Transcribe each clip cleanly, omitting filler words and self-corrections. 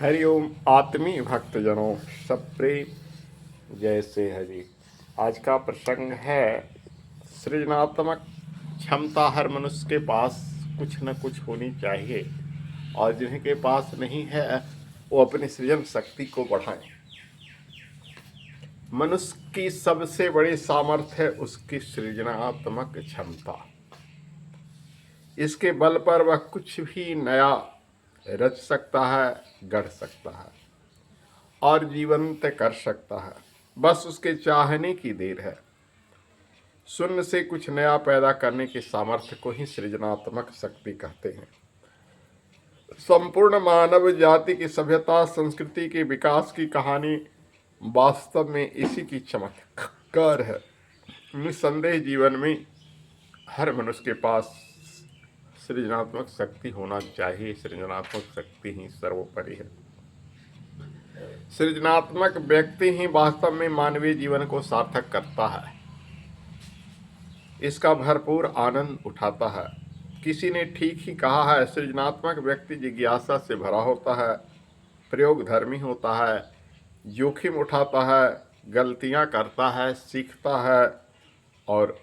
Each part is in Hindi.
हरिओम आत्मीय भक्तजनों, सब प्रेम जय से हरि। आज का प्रसंग है सृजनात्मक क्षमता हर मनुष्य के पास कुछ न कुछ होनी चाहिए और जिनके पास नहीं है वो अपनी सृजन शक्ति को बढ़ाएं। मनुष्य की सबसे बड़ी सामर्थ्य है उसकी सृजनात्मक क्षमता। इसके बल पर वह कुछ भी नया रच सकता है, गढ़ सकता है और जीवंत कर सकता है। बस उसके चाहने की देर है। शून्य से कुछ नया पैदा करने के सामर्थ्य को ही सृजनात्मक शक्ति कहते हैं। संपूर्ण मानव जाति की सभ्यता संस्कृति के विकास की कहानी वास्तव में इसी की चमत्कार है। निस्संदेह जीवन में हर मनुष्य के पास सृजनात्मक शक्ति होना चाहिए। सृजनात्मक शक्ति ही सर्वोपरि है। सृजनात्मक व्यक्ति ही वास्तव में मानवीय जीवन को सार्थक करता है, इसका भरपूर आनंद उठाता है। किसी ने ठीक ही कहा है, सृजनात्मक व्यक्ति जिज्ञासा से भरा होता है, प्रयोगधर्मी होता है, जोखिम उठाता है, गलतियां करता है, सीखता है और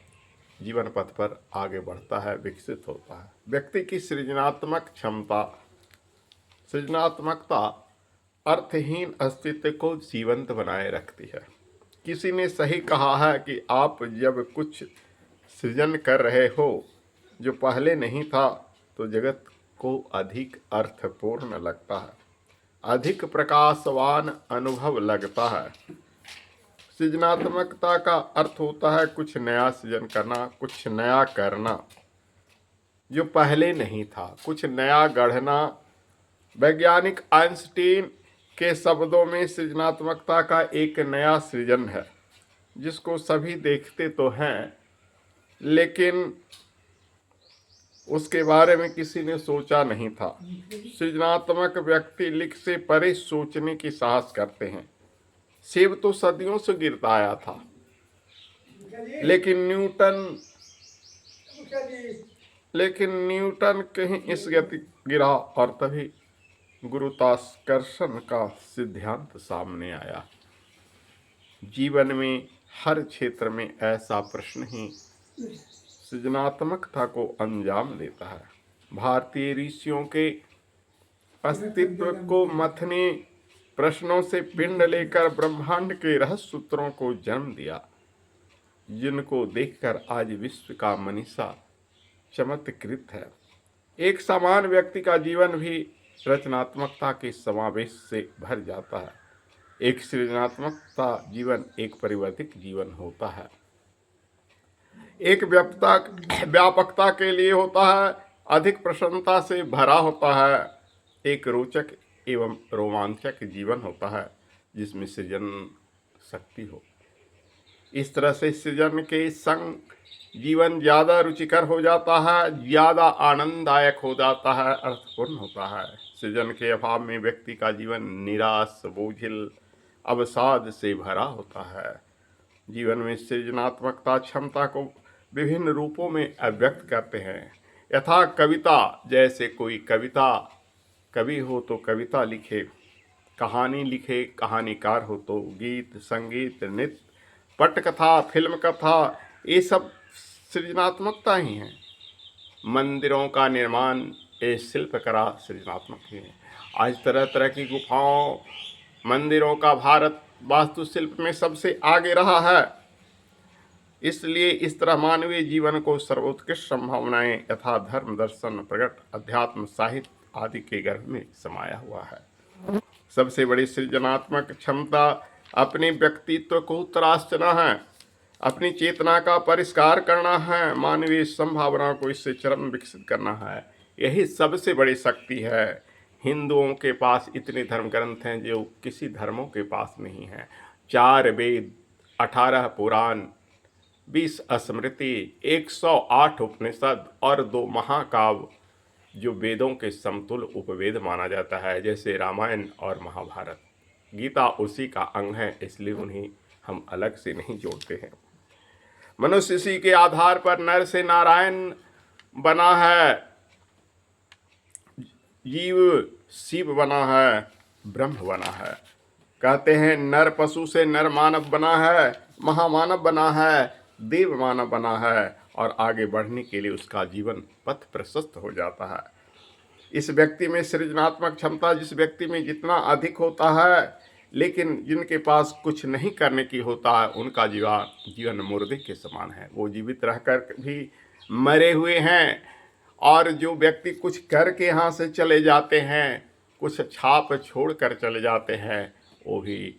जीवन पथ पर आगे बढ़ता है, विकसित होता है। व्यक्ति की सृजनात्मकता अर्थहीन अस्तित्व को जीवंत बनाए रखती है। किसी ने सही कहा है कि आप जब कुछ सृजन कर रहे हो जो पहले नहीं था तो जगत को अधिक अर्थपूर्ण लगता है, अधिक प्रकाशवान अनुभव लगता है। सृजनात्मकता का अर्थ होता है कुछ नया सृजन करना, कुछ नया करना जो पहले नहीं था, कुछ नया गढ़ना। वैज्ञानिक आइंस्टीन के शब्दों में सृजनात्मकता का एक नया सृजन है जिसको सभी देखते तो हैं, लेकिन उसके बारे में किसी ने सोचा नहीं था। सृजनात्मक व्यक्ति लिख से परे सोचने की साहस करते हैं। सेब तो सदियों से गिरता आया था, लेकिन न्यूटन कहीं इस गति गिरा और तभी गुरुत्वाकर्षण का सिद्धांत सामने आया। जीवन में हर क्षेत्र में ऐसा प्रश्न ही सृजनात्मकता को अंजाम देता है। भारतीय ऋषियों के अस्तित्व को मथने प्रश्नों से पिंड लेकर ब्रह्मांड के रहस्य सूत्रों को जन्म दिया, जिनको देखकर आज विश्व का मनीषा चमत्कृत है। एक सामान्य व्यक्ति का जीवन भी रचनात्मकता के समावेश से भर जाता है। एक सृजनात्मकता जीवन एक परिवर्तित जीवन होता है। एक व्यापकता के लिए होता है, अधिक प्रसन्नता से भरा होता है। एक रोचक एवं रोमांचक जीवन होता है जिसमें सृजन शक्ति हो। इस तरह से सृजन के संग जीवन ज़्यादा रुचिकर हो जाता है, ज़्यादा आनंददायक हो जाता है, अर्थपूर्ण होता है। सृजन के अभाव में व्यक्ति का जीवन निराश, बोझिल, अवसाद से भरा होता है। जीवन में सृजनात्मकता क्षमता को विभिन्न रूपों में अभिव्यक्त करते हैं। यथा कविता, जैसे कोई कवि हो तो कविता लिखे, कहानी लिखे, कहानीकार हो तो गीत, संगीत, नृत्य, पटकथा, फिल्म कथा, ये सब सृजनात्मकता ही है। मंदिरों का निर्माण, ये शिल्पकला सृजनात्मक ही है। आज तरह तरह की गुफाओं, मंदिरों का भारत वास्तुशिल्प में सबसे आगे रहा है। इसलिए इस तरह मानवीय जीवन को सर्वोत्कृष्ट संभावनाएं यथा धर्म, दर्शन, प्रगट, अध्यात्म, साहित्य आदि के गर्भ में समाया हुआ है। सबसे बड़ी सृजनात्मक क्षमता अपने व्यक्तित्व को तराशना है, अपनी चेतना का परिष्कार करना है, मानवीय संभावना को इससे चरम विकसित करना है। यही सबसे बड़ी शक्ति है। हिंदुओं के पास इतने धर्म ग्रंथ हैं जो किसी धर्मों के पास नहीं हैं। 4 वेद, 18 पुराण, 20 स्मृति, 108 उपनिषद और 2 महाकाव्य जो वेदों के समतुल्य उपवेद माना जाता है, जैसे रामायण और महाभारत। गीता उसी का अंग है, इसलिए उन्हें हम अलग से नहीं जोड़ते हैं। मनुष्य इसी के आधार पर नर से नारायण बना है, जीव शिव बना है, ब्रह्म बना है। कहते हैं नर पशु से नर मानव बना है, महामानव बना है, देव मानव बना है, और आगे बढ़ने के लिए उसका जीवन पथ प्रशस्त हो जाता है। इस व्यक्ति में सृजनात्मक क्षमता जिस व्यक्ति में जितना अधिक होता है, लेकिन जिनके पास कुछ नहीं करने की होता है, उनका जीवन मुर्दे के समान है। वो जीवित रहकर भी मरे हुए हैं, और जो व्यक्ति कुछ करके यहाँ से चले जाते हैं, कुछ छाप छोड़ कर चले जाते हैं, वो भी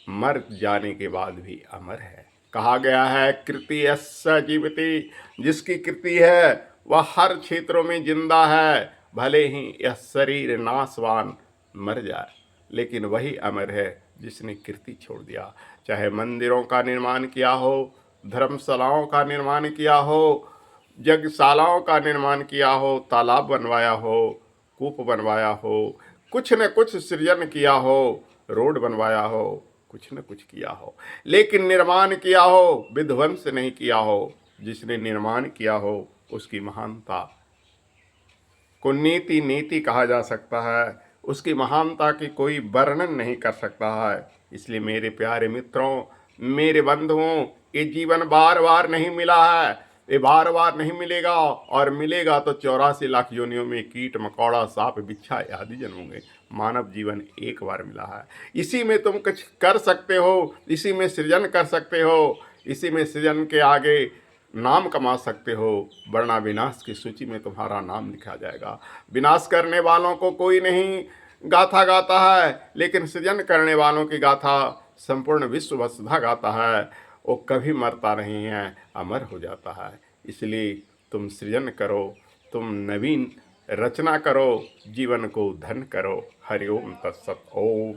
मर जाने के बाद भी अमर है। कहा गया है कृति यस्य जीवति, जिसकी कृति है वह हर क्षेत्रों में जिंदा है, भले ही यह शरीर नाशवान मर जाए, लेकिन वही अमर है जिसने कृति छोड़ दिया। चाहे मंदिरों का निर्माण किया हो, धर्मशालाओं का निर्माण किया हो, यज्ञशालाओं का निर्माण किया हो, तालाब बनवाया हो, कूप बनवाया हो, कुछ न कुछ सृजन किया हो, रोड बनवाया हो, कुछ न कुछ किया हो, लेकिन निर्माण किया हो, विध्वंस नहीं किया हो। जिसने निर्माण किया हो उसकी महानता को नीति कहा जा सकता है, उसकी महानता की कोई वर्णन नहीं कर सकता है। इसलिए मेरे प्यारे मित्रों, मेरे बंधुओं, ये जीवन बार बार नहीं मिला है, ये बार बार नहीं मिलेगा, और मिलेगा तो 84 लाख योनियों में कीट मकोड़ा सांप बिच्छा आदि जन्मोंगे। मानव जीवन एक बार मिला है, इसी में तुम कुछ कर सकते हो, इसी में सृजन कर सकते हो, इसी में सृजन के आगे नाम कमा सकते हो, वरना विनाश की सूची में तुम्हारा नाम लिखा जाएगा। विनाश करने वालों को कोई नहीं गाथा गाता है, लेकिन सृजन करने वालों की गाथा संपूर्ण विश्व वसुधा गाता है। वो कभी मरता नहीं है, अमर हो जाता है। इसलिए तुम सृजन करो, तुम नवीन रचना करो, जीवन को धन करो। हरिओम तत्सत। ओम।